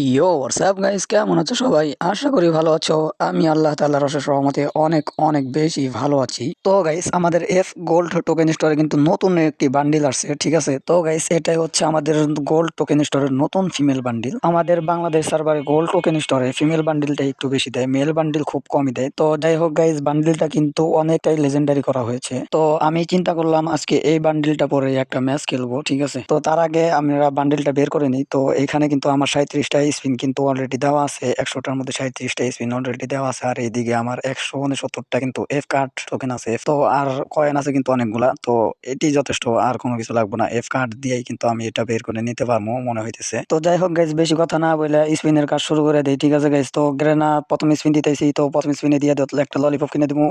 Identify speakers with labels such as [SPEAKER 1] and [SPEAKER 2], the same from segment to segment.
[SPEAKER 1] WhatsApp guys, কেমন আছো সবাই? আশা করি ভালো আছো। আমি আল্লাহ তাআলার অশেষ রহমতে অনেক অনেক বেশি ভালো আছি। তো গাইস, আমাদের এফ গোল্ড টোকেন স্টোরে কিন্তু নতুন একটি বান্ডিল আসছে, ঠিক আছে? তো গাইস, এটাই হচ্ছে আমাদের গোল্ড টোকেন স্টোরের নতুন ফিমেল বান্ডিল। আমাদের বাংলাদেশ সার্ভারে গোল্ড টোকেন স্টোরে ফিমেল বান্ডিলটা একটু বেশি দেয়, মেল বান্ডিল খুব কমই দেয়। তো যাই হোক গাইস, বান্ডিলটা কিন্তু অনেকটাই লেজেন্ডারি করা হয়েছে। তো আমি চিন্তা করলাম আজকে এই বান্ডিলটা পরে একটা ম্যাচ খেলবো, ঠিক আছে? তো তার আগে আমরা বান্ডিলটা বের করে নিই। তো এখানে কিন্তু আমার 37টা স্পিন কিন্তু অলরেডি দেওয়া আছে, 100টার মধ্যে 37টা স্পিন অলরেডি দেওয়া আছে। আর এইদিকে আমার 169টা কিন্তু এফ কার্ড টোকেন আছে। তো আর কয়েন আছে কিন্তু অনেকগুলা। তো এটি যথেষ্ট, আর কোনো কিছু লাগবে না। এফ কার্ড দিয়েই কিন্তু আমি এটা বের করে নিতে পারবো মনে হইতেছে। তো যাই হোক গাইজ, বেশি কথা না বলে স্পিনের কাজ শুরু করে দেই, ঠিক আছে গাইজ? তো গ্রেনা প্রথম স্পিন দিতেছি, তো প্রথম স্পিনে দিয়ে দিল একটা ললিপপ কিনে দিব।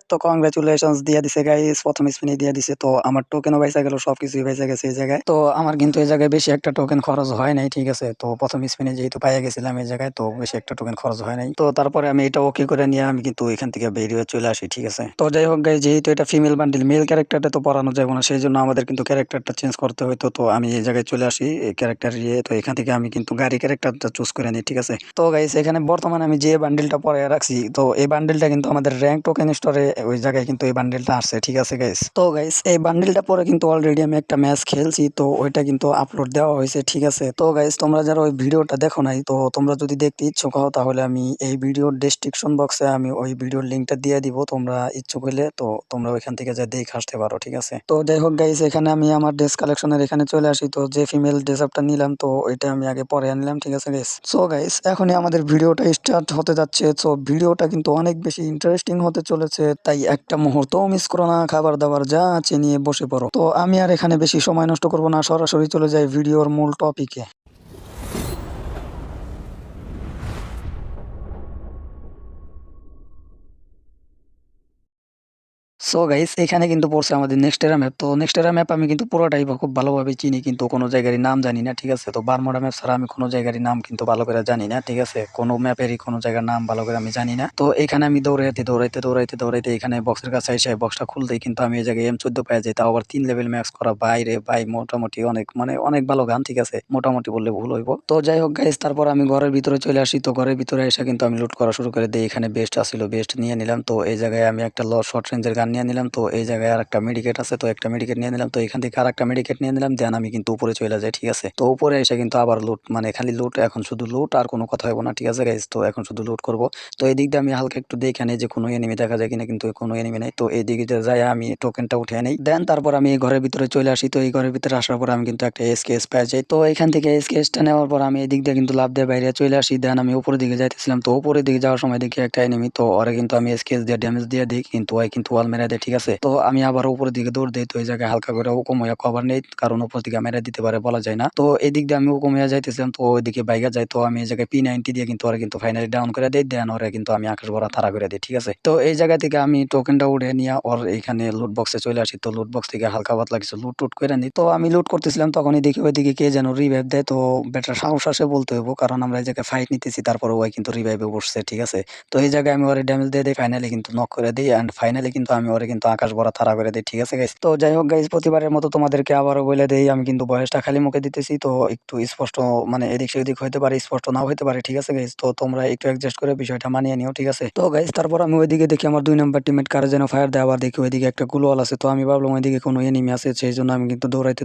[SPEAKER 1] তো কংগ্রেচুলেশনস দিয়ে দিছে গাইজ, প্রথম স্পিনে দিয়ে দিছে। তো আমার টোকেনও বেঁচে গেল, সবকিছুই বেঁচে গেছে এই জায়গায়। তো আমার কিন্তু এই জায়গায় বেশি একটা টোকেন খরচ হয় নাই, ঠিক আছে? তো প্রথম স্পিনে যেহেতু পাইয়া গেছিলাম এই জায়গায়, তো বেশি একটা টোকেন খরচ হয় নাই। তো তারপরে আমি এটা ওকে করে নিয়ে আমি কিন্তু এখান থেকে বেরিয়ে চলে আসি, ঠিক আছে? তো যাই হোক গাইজ, যেহেতু এটা ফিমেল বান্ডিল, মেল ক্যারেক্টারটা তো পড়ানো যাবে না, সেই জন্য আমাদের কিন্তু ক্যারেক্টারটা চেঞ্জ করতে হইতো। তো আমি এই জায়গায় চলে আসি এই ক্যারেক্টার ইয়ে। তো এখান থেকে আমি কিন্তু গাড়ি ক্যারেক্টারটা চুজ করে নিই, ঠিক আছে? তো গাইস, এখানে বর্তমানে আমি যে বান্ডিলটা পরে রাখছি, তো এই বান্ডিলটা কিন্তু আমাদের র্যাঙ্ক টোকেন স্টোরে ওই জায়গায় কিন্তু এই বান্ডিলটা আসছে, ঠিক আছে গাইস? তো গাইস, এই বান্ডিলটা পরে কিন্তু অলরেডি আমি একটা ম্যাচ খেলছি, তো ওইটা কিন্তু আপলোড দেওয়া হয়েছে, ঠিক আছে? তো গাইস, তোমরা যারা ওই ভিডিওটা দেখো নাই, তো তোমরা যদি দেখতে ইচ্ছুক হও তাহলে আমি এই ভিডিওর ডেসক্রিপশন বক্সে আমি ওই ভিডিওর লিঙ্কটা দিয়ে দিব। তোমরা ইচ্ছুক হইলে তো তোমরা ওইখান থেকে যা দেখে আসতে পারো, ঠিক আছে? তো যাই হোক গাইস, এখানে আমি আমার ড্রেস কালেকশনের এখানে চলে আসি। তো যে ফিমেল ড্রেস আপটা নিলাম, তো ওইটা আমি আগে পরে আনলাম, ঠিক আছে গাইস? সো গাইস, এখনই আমাদের ভিডিওটা স্টার্ট হতে যাচ্ছে। সো ভিডিওটা কিন্তু অনেক বেশি ইন্টারেস্টিং হতে চলেছে, তাই একটা মুহূর্তও মিস করো না। খাবার দাবার যা আছে নিয়ে বসে পড়ো। তো আমি আর এখানে বেশি সময় নষ্ট করবো না, সরাসরি চলে যাই ভিডিওর মূল টপিকে। সো গাইস, এখানে কিন্তু পড়ছে আমাদের নেক্সটেরা ম্যাপ। তো নেক্সটেরা ম্যাপ আমি কিন্তু পুরোটাই খুব ভালোভাবে চিনি, কিন্তু কোনো জায়গারই নাম জানি না, ঠিক আছে? তো বারমুডা ম্যাপ ছাড়া আমি কোনো জায়গারই নাম কিন্তু ভালো করে জানি না, ঠিক আছে? কোনো ম্যাপেরই কোনো জায়গার নাম ভালো করে আমি জানি না। তো এখানে আমি দৌড়াইতে এখানে বক্সের কাছে এসে বক্সটা খুলতেই কিন্তু আমি এই জায়গায় M14 পেয়ে যাই, তাও আবার 3 লেভেল ম্যাক্স করা। বাইরে ভাই মোটামুটি অনেক, মানে অনেক ভালো গান, ঠিক আছে? মোটামুটি বললে ভুল হইব। তো যাই হোক গাইস, তারপর আমি ঘরের ভিতরে চলে আসি। তো ঘরের ভিতরে এসে কিন্তু আমি লুট করা শুরু করে দিই। এখানে বেস্ট আসছিল, বেস্ট নিয়ে নিলাম। তো এই জায়গায় আমি একটা শর্ট রেঞ্জের গান নিয়ে নিলাম। তো এই জায়গায় আর একটা মেডিকেট আছে, তো একটা মেডিকেট নিয়ে নিলাম। তো এখান থেকে আর একটা মেডিকেট নিয়ে নিলাম, দেন আমি কিন্তু উপরে চলে যাই, ঠিক আছে? তো উপরে এসে কিন্তু আবার লুট, মানে খালি লুট, এখন শুধু লুট, আর কোনো কথা হইব না, ঠিক আছে গাইস? তো এখন শুধু লুট করব। তো এই দিক দিয়ে আমি হালকা একটু দেখে নেই যে কোনো এনিমি দেখা যায় কিনা, কিন্তু কোনো এনিমি নাই। তো এই দিকে যাই আমি টোকেনটা উঠে নেই, দেন তারপর আমি এই ঘরের ভিতরে চলে আসি। তো এই ঘরের ভিতরে আসার পর আমি কিন্তু একটা এসকেএস পেয়ে যাই। তো এখান থেকে এসকেএসটা নেওয়ার পর আমি এই দিক দিয়ে কিন্তু লাভ দিয়ে বাইরে চলে আসি, দেন আমি উপরের দিকে যাইতেছিলাম। তো উপরের দিকে যাওয়ার সময় দেখি একটা এনিমি, তো ওরে কিন্তু আমি এসকেএস দিয়ে ড্যামেজ দিয়ে দিই, কিন্তু ওই কিন্তু ওয়াল মেরে দেয়, ঠিক আছে? তো আমি আবার উপরের দিকে দৌড় দিই। তো এই জায়গায় হালকা করে হুকুম হইয়া কভার নেই, কারণ উপর দিকে মেরে দিতে পারে, বলা যায় না। তো এই দিক দিয়ে আমি হুকুম হইয়া যাইতেছিলাম, তো ওইদিকে বাইকা যাই। তো আমি এই জায়গায় P90 দিয়ে কিন্তু ওরা কিন্তু ফাইনালি ডাউন করে দেই, দেন ওরা কিন্তু আমি আকাশ ভরা তাড়া করে দিই, ঠিক আছে? তো এই জায়গা থেকে আমি টোকেনটা উঠে নিয়ে ওর এইখানে লুট বক্সে চলে আসি। তো লুট বক্স থেকে হালকা পাতলা কিছু লুট টুট করে নিই। তো আমি লুট করতেছিলাম, তখনই দেখি ওইদিকে কে যেন রিভাইভ দেয়। তো বেটার সাহস আসে বলতে হইব, কারণ আমরা এই জায়গায় ফাইট নিতেছি, তারপরে ওই কিন্তু রিভাইভে বসছে, ঠিক আছে? তো এই জায়গায় আমি ওরে ড্যামেজ দিয়ে দিই, ফাইনালি কিন্তু নক করে দিই, এন্ড ফাইনালি কিন্তু আমি ওরে কিন্তু আকাশ ভরা তাড়া করে দিই, ঠিক আছে গাইস? তো যাই হোক গাইস, প্রতিবারের মতো তোমাদেরকে আবারও বলে দেই, আমি কিন্তু বয়সটা খালি মুখে দিতেছি, তো একটু স্পষ্ট, মানে এদিক সেদিক হইতে পারে, স্পষ্ট নাও হইতে পারে, ঠিক আছে গাইস? তো তোমরা একটু অ্যাডজাস্ট করে বিষয়টা মানিয়ে নিও, ঠিক আছে? তো গাইস, তারপর আমি ওইদিকে দেখি আমার 2 নাম্বার টিমমেট কারে যেন ফায়ার দেয়, আবার দেখি ওইদিকে একটা গ্লুয়াল আছে। তো আমি ভাবলাম ওইদিকে কোনো এনিমি আছে, সেই জন্য আমি কিন্তু দৌড়াইতে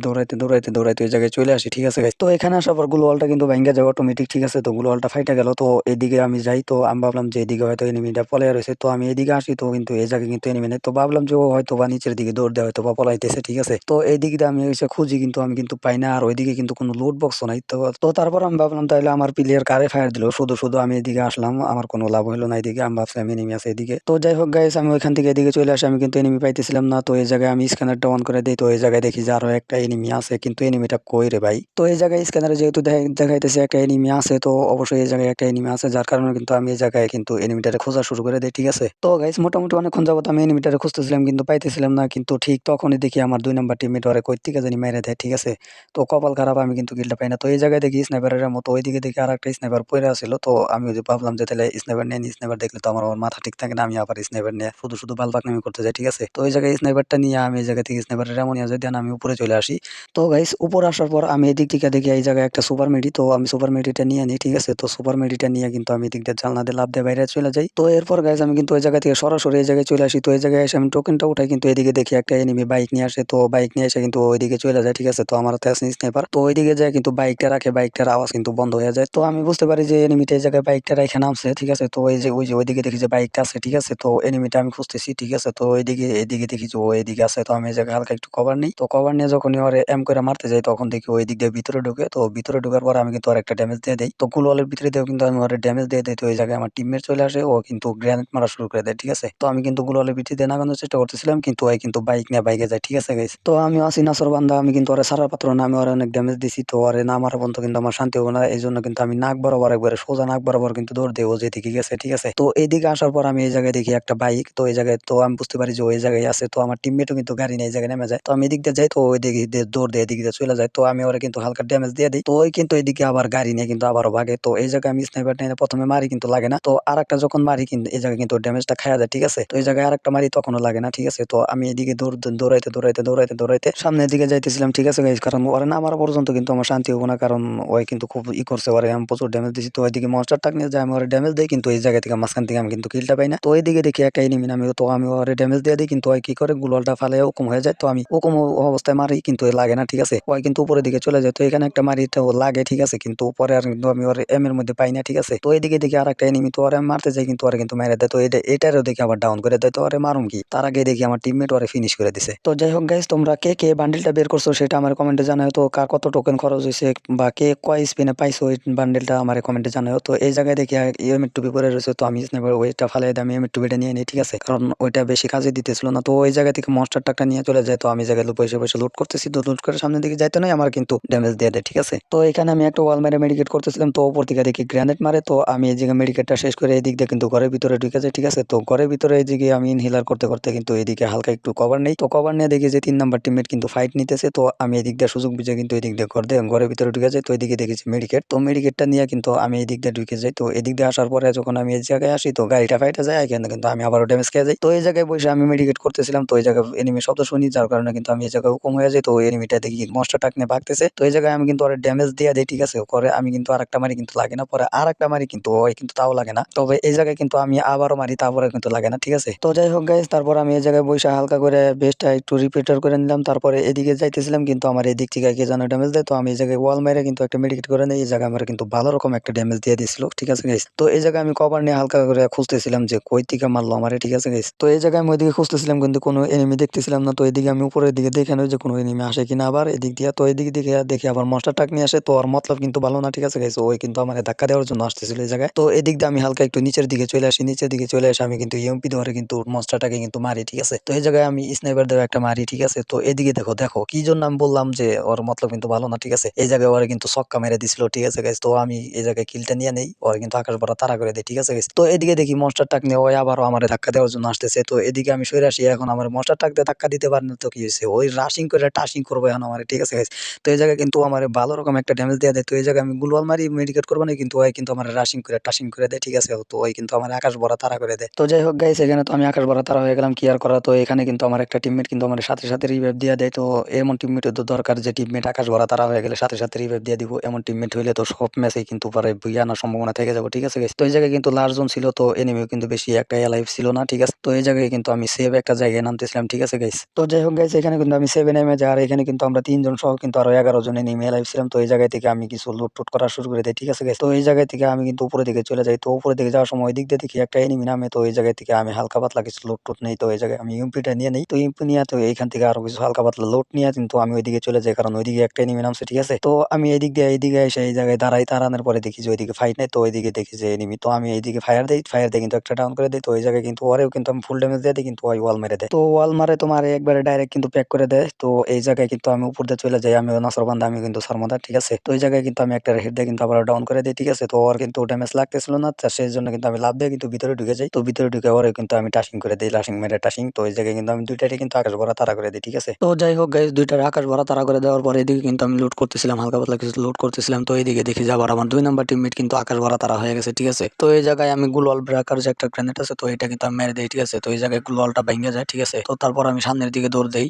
[SPEAKER 1] ওই জায়গায় চলে আসি, ঠিক আছে গাইস? তো এখানে আসার পর গ্লুয়ালটা কিন্তু ভাঙ্গা যায় অটোমেটিক, ঠিক আছে? তো গ্লুয়ালটা ফাইটা গেল। তো এদিকে আমি যাই, তো আমি ভাবলাম যে এদিকে হয়তো এনিমিটা পলাইয়া রয়েছে। তো আমি এদিকে আসি, তো কিন্তু এই জায়গায় কিন্তু এনিমি নেই। তো ভাবলাম যে ও হয়তো বা নিচের দিকে দৌড় দেওয়া হয়তো বা পলাইতেছে, ঠিক আছে? তো এইদিক দিয়ে আমি এসে খুঁজি, কিন্তু আমি কিন্তু পাই না। আর ওইদিকে কিন্তু কোনো লুট বক্সও নাই। তো তো তারপর আমি ভাবলাম তাহলে আমার প্লেয়ার কারে ফায়ার দিল, শুধু শুধু আমি এদিকে আসলাম, আমার কোনো লাভ হইলো না এদিকে। আমি ভাবছিলাম এনিমি আছে এদিকে। তো যাই হোক গাইস, আমি ওইখান থেকে এদিকে চলে আসি, আমি কিন্তু এনিমি পাইতেছিলাম না। তো এই জায়গায় আমি স্ক্যানারটা অন করে দিই। তো এই জায়গায় দেখি যে আরো একটা এনিমি আছে, কিন্তু এনিমিটা কই রে ভাই? তো এই জায়গায় স্ক্যানারে যেহেতু দেখাইতেছে একটা এনিমি আছে, তো অবশ্যই এই জায়গায় একটা এনিমি আছে, যার কারণে কিন্তু আমি এই জায়গায় কিন্তু এনিমিটারে খোঁজা শুরু করে দিই, ঠিক আছে? তো গাইস, মোটামুটি অনেকক্ষণ যাবত আমি এনিমিটারে খুঁজতেছিলাম কিন্তু পাইতেছিলাম না। কিন্তু ঠিক তখনই দেখি আমার ২ নাম্বার টিমমেট ওরে কই থেকে জানি মাইরা দেয়। ঠিক আছে? তো কপাল খারাপ আমি কিন্তু কিলটা পাই না। তো এই জায়গায় দেখি স্নাইপারের মতো ওইদিকে দেখি আরেকটা স্নাইপার পইড়া আছিল। তো আমি ওই যে ভাবলাম যে তাইলে স্নাইপার নিয়ে নিই। স্নাইপার দেখলে তো আমার মাথা ঠিক থাকে না। আমি আবার স্নাইপার নিয়ে শুধু বালপাকনামি করতে যাই। ঠিক আছে? তো ওই জায়গায় স্নাইপারটা নিয়ে আমি এই জায়গা থেকে স্নাইপারের এমন নিয়ে যাই দেন আমি উপরে চলে আসি। তো গাইস উপরে আসার পর আমি এদিক থেকে দেখি এই জায়গায় একটা সুপার মেডি। তো আমি সুপার মেডিটা নিয়ে নিই। ঠিক আছে? তো সুপার মেডিটা নিয়ে কিন্তু আমি এদিক দিয়ে জানলা দিয়ে লাফ দিয়ে বাইরে চলে যাই। তো এরপর গাইস আমি কিন্তু ওই জায়গা থেকে সরাসরি এই জায়গায় চলে আসি। তো এই জায়গায় এসে আমি টোকেনটা উঠাই কিন্তু এদিকে দেখি একটা এনিমি বাইক নিয়ে আসে। তো বাইক নিয়ে এসে কিন্তু ওইদিকে চলে যায়। ঠিক আছে? তো আমার হাতে আছে স্নাইপার। তো ওইদিকে যায় কিন্তু বাইকটা রাখে, বাইকটার আওয়াজ কিন্তু বন্ধ হয়ে যায়। তো আমি বুঝতে পারি যে এনিমিটা এই জায়গায় বাইকটা রাইখা নামছে। ঠিক আছে? তো ওই যে ওইদিকে দেখি যে বাইকটা আছে। ঠিক আছে? তো এনিমিটা আমি খুঁজতেছি। ঠিক আছে? তো এদিকে দেখি যে ও এদিকে আছে। তো আমি এই জায়গায় হালকা একটু কভার নিই। তো কভার নিয়ে যখনই ওরে এম করে মারতে যাই তখন দেখি ওই দিক দিয়ে ভিতরে ঢুকে। তো ভিতরে ঢোকার পর আমি কিন্তু ওর একটা ড্যামেজ দিয়ে দেই। তো গ্লুওয়ালের ভিতরে দিয়েও কিন্তু আমি ওরে ড্যামেজ দিয়ে দেই। তো এই জায়গায় আমার টিমমেট চলে আসে। ও কিন্তু গ্রেনেড মারা শুরু করে দেয়। ঠিক আছে? তো আমি কিন্তু গ্লুওয়ালের ভিতরে দিয়ে নামানোর চেষ্টা করতেছিলাম কিন্তু ওই কিন্তু বাইক নিয়ে বাইকে যায়। ঠিক আছে গাইস? তো আমি আছি নাছোড়বান্দা। আমি কিন্তু ওরে ছাড়ার পাত্র না। আমি ওরে অনেক ড্যামেজ দিছি। তো ওরে না মারা পর্যন্ত কিন্তু আমার শান্তি হবে না। এইজন্য কিন্তু আমি নাক বরাবর একবারে সোজা নাক বরাবর কিন্তু দৌড় দেই ও যেদিকে গেছে। ঠিক আছে? তো এইদিকে আসার পর আমি এই জায়গায় দেখি একটা বাইক। তো এই জায়গায় তো আমি বুঝতে পারি যে ও এই জায়গায় আছে। তো আমার টিমমেটও কিন্তু গাড়ি নিয়ে এই জায়গায় নেমে যায়। তো আমি এদিক দিয়ে যাই তো ওই দিকে দিয়ে দৌড় দিয়ে এদিক দিয়ে চলে যায়। তো আমি ওরে কিন্তু হালকা ড্যামেজ দিয়ে দিই। তো ওই কিন্তু এদিকে আবার গাড়ি নিয়ে কিন্তু আবারও ভাগে। তো এই জায়গায় আমি স্নাইপার নিয়ে ১ম এ মারি কিন্তু লাগে না। তো আরেকটা যখন মারি কিন্তু এই জায়গায় কিন্তু ড্যামেজটা খায়া যায়। ঠিক আছে? তো এই জায়গায় আরেকটা মারি তখনও লাগে না। ঠিক আছে? তো আমি এদিকে দৌড়াইতে সামনের দিকে যাইতেছিলাম। ঠিক আছে গাইস? কারণ ওরে না মারা পর্যন্ত কিন্তু আমার শান্তি হবো না। কারণ ওই কিন্তু খুব করছে ওরে আমি প্রচুর ড্যামেজ দিছি। তো ওইদিকে মনস্টার ট্রাক নিয়ে যায় আমি ওরে ড্যামেজ দেই কিন্তু এই জায়গা থেকে মাঝখান থেকে আমি কিন্তু কিলটা পাই না। তো এইদিকে দেখি একটা এনিমি নামে তো আমি ওরে ড্যামেজ দিয়ে দিই কিন্তু ওই কি করে গ্লোয়ালটা ফালাইয়া ওরকম হয়ে যায়। তো আমি ওরকম অবস্থায় মারি কিন্তু লাগে না। ঠিক আছে? ওই কিন্তু উপরের দিকে চলে যায়। তো এখানে একটা মারি তো লাগে। ঠিক আছে? কিন্তু পরে আর কিন্তু আমি ওর এম এর মধ্যে পাই না। ঠিক আছে? তো এইদিকে দেখি আরেকটা এনিমি তো ওরে আমি মারতে যাই কিন্তু ওরে কিন্তু মেরে দেয়। তো এটারও দেখি আবার ডাউন করে দেয়। তো ওরে মারুম কি? তার আগে দেখি আমার টিমমেট ওরে ফিনিশ করে দিছে। তো যাই হোক গাইস তোমরা কে বান্ডেলটা বের করছো সেটা আমার কমেন্টে জানাও। তো কার কত টোকেন খরচ হইছে বা কে কয় স্পিনে পাইছো ওই বান্ডেলটা আমার কমেন্টে জানাও। তো এই জায়গায় দেখি ইএমএর টুপি পরে রয়েছে। তো আমি স্নাইপার ওইটা ফালাই দিয়ে আমি ইএমএর টুপিটা নিয়ে নিই। ঠিক আছে? কারণ ওইটা বেশি কাজে দিতেছিল না। তো ওই জায়গা থেকে মনস্টার ট্রাকটা নিয়ে চলে যায়। তো আমি জায়গায় বসে লুট করতেছি। তো লুট করে সামনের দিকে যাইতে নাই আমার কিন্তু ড্যামেজ দিয়ে দেয়। ঠিক আছে? তো এখানে আমি একটা ওয়াল মেরে মেডিকেট করতেছিলাম। তো উপর থেকে দেখি গ্রেনেড মারে। তো আমি এই জায়গায় মেডিকেটটা শেষ করে এদিক দিয়ে কিন্তু ঘরের ভিতরে ঢুকে যাই। ঠিক আছে? তো ঘরের ভিতরে এদিকে আমি ইনহেলার করতে কিন্তু এদিকে হালকা একটু কভার নেই। তো কভার নিয়ে দেখি যে ৩ নাম্বার টিমমেট কিন্তু ফাইট নিতেছে। তো আমি এদিক দিয়ে সুযোগ বুঝে কিন্তু এদিক দিয়ে ঘরের ভিতরে ঢুকে যাই। তো এদিকে দেখি যে মেডিকেট। তো মেডিকেটটা নিয়ে কিন্তু আমি এদিক দিয়ে ঢুকে যাই। তো এদিক দিয়ে আসার পরে যখন আমি এই জায়গায় আসি তো গাড়িটা ফাইটে যায়। এখানে কিন্তু আমি আবারও ড্যামেজ খেয়ে যাই। তো এই জায়গায় বসে আমি মেডিকেট করতেছিলাম। তো এই জায়গায় এনিমি শব্দ শুনি যার কারণে কিন্তু আমি এই জায়গায় কম হয়ে যাই। তো ওই এনিমিটা দেখি মনস্টার ট্রাক নিয়ে ভাগতেছে। তো এই জায়গায় আমি কিন্তু ওর ড্যামেজ দিয়ে দেই। ঠিক আছে? পরে আমি কিন্তু আরেকটা মারি কিন্তু লাগে না। পরে আরেকটা মারি কিন্তু ওই কিন্তু তাও লাগে না। তবে এই জায়গায় কিন্তু আমি আবারও মারি তারপরে কিন্তু লাগে না। ঠিক আছে? তো যাই হোক গাইস তারপর আমি এই জায়গায় বইসা হালকা করে বেসটা একটু রিপেয়ার করে নিলাম। তারপরে এদিকে যাইতেছিলাম কিন্তু আমার এদিক থেকে কে যেন ড্যামেজ দেয়। তো আমি এই জায়গায় ওয়াল মেরে কিন্তু একটা মেডিকেট করে নেই। এই জায়গায় আমার কিন্তু ভালো রকম একটা ড্যামেজ দিয়ে দিছিল। ঠিক আছে গাইস? তো এই জায়গায় আমি কভার নিয়ে হালকা করে খুঁজতেছিলাম যে কই থেকে মারলো আমারে। ঠিক আছে গাইস? তো এই জায়গায় আমি ওইদিকে খুঁজতেছিলাম কিন্তু কোনো এনিমি দেখতেছিলাম না। তো এদিকে আমি উপরের দিকে দেখে নই যে কোনো এনিমি আসে কিনা আবার এদিক দিয়ে। তো এদিক দিকে দেখি আবার মনস্টার ট্রাক নিয়ে আসে। তো ওর মতলব কিন্তু ভালো না। ঠিক আছে গাইস? ওই কিন্তু আমারে ধাক্কা দেওয়ার জন্য আসতেছিল এই জায়গায়। তো এদিক দিয়ে আমি হালকা একটু নিচের দিকে চলে আসি। নিচের দিকে চলে এসে আমি কিন্তু ইএমপি ধরে কিন্তু মনস্টারটাকে কিন্তু মারি। ঠিক আছে? তো এই জায়গায় আমি স্নাইপার দিয়ে একটা মারি। ঠিক আছে? তো এদিকে দেখো কি জন্য আমি বললাম যে ওর মতলব কিন্তু ভালো না। ঠিক আছে? এই জায়গায় ওরে কিন্তু ছক্কা মেরে দিছিল। ঠিক আছে গাইস? তো আমি এই জায়গায় কিলটা নিয়ে নেই। ওরে কিন্তু আকাশ ভরা তাড়া করে দেই। ঠিক আছে গাইস? তো এদিকে দেখি মনস্টার ট্রাক নিয়ে ওই আবারও আমারে ধাক্কা দেওয়ার জন্য আসতেছে। তো এদিকে আমি সইরে আসি। এখন আমার মনস্টার ট্রাক দিয়ে ধাক্কা দিতে পারে না তো কি হইছে? ওই রাশিং করে টাশিং করবো এখন আমারে। ঠিক আছে গাইস? তো এই জায়গায় কিন্তু আমারে ভালো রকম একটা ড্যামেজ দিয়ে দেয়। তো এই জায়গায় আমি গ্লুয়াল মারি মেডিকেট করবো না কিন্তু ওই কিন্তু আমার রাশিং করে টাশিং করে দেয়। ঠিক আছে? তো ওই কিন্তু আমার আকাশ ভরা তাড়া করে দেয়। তো যাই হোক গাইস এখানে তো আমি আকাশ ভরা তাড়া হয়ে গেলাম কি আর করা। তো এখানে কিন্তু আমার একটা টিমমেট কিন্তু আমার সাথে রিভাইভ দিয়ে দেয়। তো এমন টিমমেটের তো দরকার যে টিমমেট আকাশ ভরা তাড়া হয়ে গেলে সাথে রিভাইভ দিয়ে দিব। এমন টিমমেট হইলে তো সব ম্যাচেই কিন্তু পরে বুইয়া আনার সম্ভাবনা থেকে যাবো। ঠিক আছে গাইস? তো এই জায়গায় কিন্তু লাস্ট জন ছিল। তো এনিমিও কিন্তু বেশি একটা এলাইভ ছিল না। ঠিক আছে? তো এই জায়গায় কিন্তু আমি সেভ একটা জায়গায় নামতেছিলাম। ঠিক আছে গাইস? তো যাই হোক গাইস এখানে কিন্তু আমি সেভে নেমে যাই। আর এখানে কিন্তু আমরা ৩ জন সহ কিন্তু আরো ১১ জন এনিমি এলাইভ ছিলাম। তো এই জায়গায় থেকে আমি কিছু লুট করা শুরু করে দেই। ঠিক আছে গাইস? তো এই জায়গায় থেকে আমি কিন্তু উপরের দিকে চলে যাই। তো উপরের দিকে যাওয়ার সময় ওই দিক দিয়ে দেখি একটা এনিমি নামে। তো এই জায়গায় থেকে আমি হালকা পাতলা কিছু লুট নেই। তো এই জায়গায় আমি ইউএমপিটা নিয়ে নেই। তো ইউএমপি নিয়ে তো এইখান থেকে আরো কিছু হালকা পাতলা লুট নিয়ে কিন্তু আমি ওইদিকে চলে যাই। কারণ ওইদিকে একটা এনিমি নামছে। ঠিক আছে? তো আমি এইদিকে এসে এই জায়গায় দাঁড়াই। দাঁড়ানোর পরে দেখি যে ওইদিকে ফাইট নাই। তো ওইদিকে দেখি যে এনিমি। তো আমি এইদিকে ফায়ার দেই কিন্তু একটা ডাউন করে দেই। তো ওই জায়গায় কিন্তু ওরেও কিন্তু আমি ফুল ড্যামেজ দিয়ে দিই কিন্তু ওই ওয়াল মেরে দেয়। তো ওয়াল মারে তোমার একবারে ডাইরেক্ট কিন্তু প্যাক করে দেয়। তো এই জায়গায় কিন্তু আমি উপর দিয়ে চলে যাই। আমি নাসরবান্দা আমি কিন্তু সরমাদা। ঠিক আছে? তো এই জায়গায় কিন্তু আমি একটা হেড দিয়ে কিন্তু আবার ডাউন করে দেই। ঠিক আছে? তো ওর কিন্তু ড্যামেজ লাগতেছিল না। তো সেই জন্য কিন্তু আমি লাফ দিয়ে কিন্তু ভিতরে ঢুকে যাই। তো ভিতরে ঢুকে ওরে কিন্তু আমি টাশিং করে দেই। মেরে টাসিং। তো এই জায়গায় কিন্তু আমি ২ টারে কিন্তু আকাশ ভরা তাড়া করে দেই, ঠিক আছে? তো যাই হোক গাইস ২ টারে আকাশ ভরা তাড়া করে দেওয়ার পরে এদিকে কিন্তু আমি লুট করতেছিলাম, হালকা পাতলা কিছু লুট করতেছিলাম। তো এইদিকে দেখি যে আবার আমার ২ নাম্বার টিমমেট কিন্তু আকাশ ভরা তাড়া হয়ে গেছে, ঠিক আছে? তো এই জায়গায় আমি গ্লোয়াল ব্রেকার যে একটা গ্রেনেড আছে তো এটা কিন্তু আমি মেরে দেই, ঠিক আছে? তো এই জায়গায় গ্লোয়ালটা ভাইঙ্গা যায়, ঠিক আছে? তো তারপর আমি সামনের দিকে দৌড় দেই।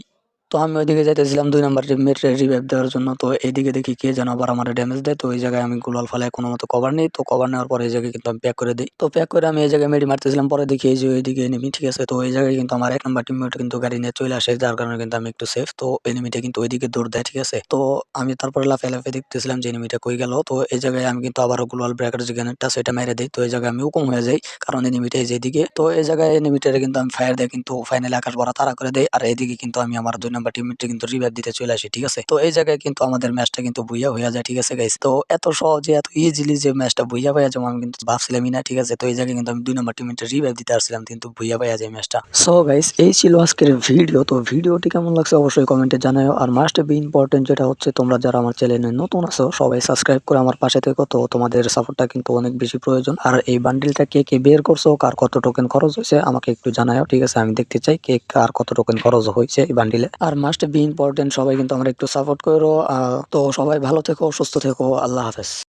[SPEAKER 1] তো আমি ওইদিকে যাইতেছিলাম ২ নাম্বার টিমমেটরে রিভাইভ দেওয়ার জন্য। তো এইদিকে দেখি কে যেন আবার আমারে ড্যামেজ দেয়। তো ওই জায়গায় আমি গ্লোয়াল ফালায় কোনমতে কভার নেই। তো কভার নেওয়ার পরে এই জায়গায় কিন্তু আমি প্যাক করে দেই। তো প্যাক করে আমি এই জায়গায় মেডি মারতেছিলাম। পরে দেখি এই যে ওইদিকে এনিমি, ঠিক আছে? তো এই জায়গায় কিন্তু আমার ১ নাম্বার টিমমেট কিন্তু গাড়ি নিয়ে চলে আসে। যার কারণে কিন্তু আমি একটু সেফ। তো এনিমিটা কিন্তু ওইদিকে দৌড় দেয়, ঠিক আছে? তো আমি তারপরে লাফায়, লাফায় দেখতেছিলাম যে এনিমিটা কই গেল। তো এই জায়গায় আমি কিন্তু আবারও গ্লোয়াল ব্রেকার যে গ্রেনেডটা আছে এটা মেরে দেই। তো এই জায়গায় আমি উকুম হয়ে যাই। কারণ এনিমিটা এই যে এদিকে। তো এই জায়গায় এনিমিটারে কিন্তু আমি ফায়ার দিয়ে কিন্তু ফাইনালি আকাশ ভরা তাড়া করে দেই। আর এদিকে কিন্তু আমি আমার ২ নাম্বার টিমমেটকে কিন্তু রিভাইভ দিতে চলে আসি, ঠিক আছে? তো এই জায়গায় কিন্তু আমাদের ম্যাচটা কিন্তু বুইয়া হইয়া যায়, ঠিক আছে গাইস? তো এত সহজে এত ইজিলি যে ম্যাচটা বুইয়া হইয়া যাবো আমি কিন্তু ভাবছিলামই না, ঠিক আছে? তো এই জায়গায় কিন্তু আমি ২ নাম্বার টিমমেটের রিভাইভ দিতে আসছিলাম কিন্তু বুইয়া হইয়া যায় ম্যাচটা। সো গাইস এই ছিল আজকের ভিডিও। তো ভিডিওটি কেমন লাগছে অবশ্যই কমেন্টে জানাও। আর মাস্ট বি ইম্পর্টেন্ট যেটা হচ্ছে তোমরা যারা আমার চ্যানেলে নতুন আছো সবাই সাবস্ক্রাইব করে আমার পাশে থেকো। তো তোমাদের সাপোর্টটা কিন্তু অনেক বেশি প্রয়োজন। আর এই বান্ডিলটা কে, কে বের করছো, কার কত টোকেন খরচ হইছে আমাকে একটু জানাও, ঠিক আছে? আমি দেখতে চাই কে কার কত টোকেন খরচ হইছে এই বান্ডিলে। আর মাস্ট বি ইম্পর্টেন্ট সবাই কিন্তু আমরা একটু সাপোর্ট করো। তো সবাই ভালো থেকো, সুস্থ থেকো। আল্লাহ হাফেজ।